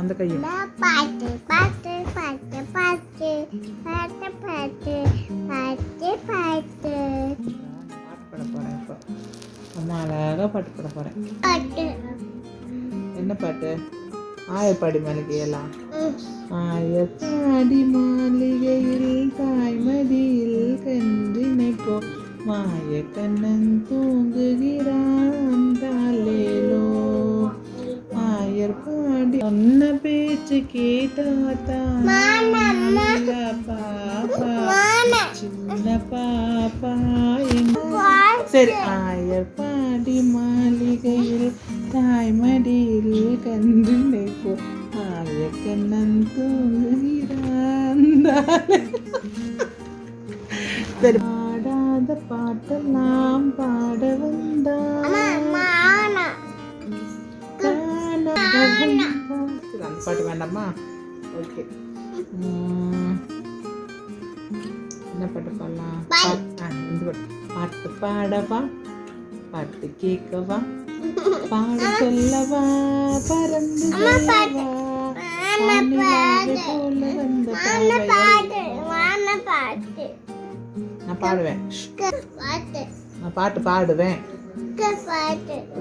அந்த கையை பாட்டு பாட்டு பாட்டு பாட்டு பாட்டு பாட்டு பாட்டு பாட்டு பாட போகிறேன். இப்போ அம்மா அழகாக பாட்டு பாட போகிறேன். பாட்டு என்ன பாட்டு? ஆயப்பாடி மாளிகையெல்லாம். ஆயப்பாடி மாளிகையில் தாய்மடியில் கன்றினைப்போ மாய கண்ணன் தூங்குகிறான் தாலேலோ. ஆயர் பாடி சொன்ன பேச்சு கேட்டாத்தான் பாப்பா சின்ன பாப்பா சரி. ஆயர் பாடி மாளிகையில் தாய்மடியில் கன்றினைப்போ மாய கண்ணன் தூங்குகிறான். சரி. பாடாத பாட்டெல்லாம் பாட வந்தான். அந்த பாட்டு வேண்டாமா? ஓகே. என்ன பாட்டு பாடலாம்? இந்த பாட்டு. பாட்டு பாடவா, பாட்டு கேட்கவா, பாட சொல்லவா, பறந்து செல்லவா, வானிலாவை போல வந்த பறவைகள். நான் பாடுவேன். நான் பாட்டு பாடுவேன்.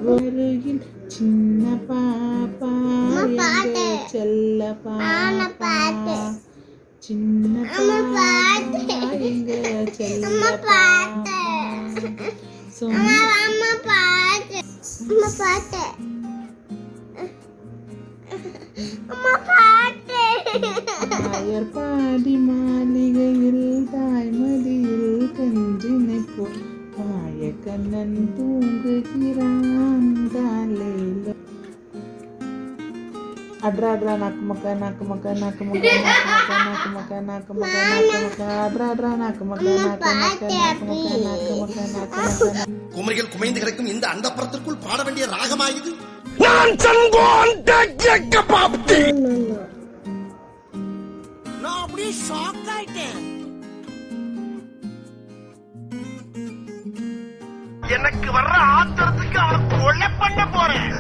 வருகில் சின்ன பாப்பா எங்க செல்ல பாப்பா சின்ன பாப்பா எங்க செல்ல பாப்பா ஆயர் பாடி மாளிகையில் தாய்மடியில் கன்றினைப்போ மாய கண்ணன் தூங்குகிறான் தாலேலோ. அட்ரா அட்ரா நாக்கு மக்க நாக்கு மக்க நாக்கு மக்க நாக்கு மக்க நாக்கு மக்க நாக்கு மக்க அட்ரா அட்ரா நாக்கு மக்க நாக்கு மக்க நாக்கு மக்க நாக்கு மக்க நாக்கு மக்க. குமரிகள் குமைந்து கிடக்கும் இந்த அண்டப்புறத்திற்குள் பாட வேண்டிய ராகமாயுது. நான் அப்படியே ஷாக் ஆயிட்டேன். எனக்கு வர்ற ஆத்திரத்துக்கு அவனை கொலை பண்ண போறேன்.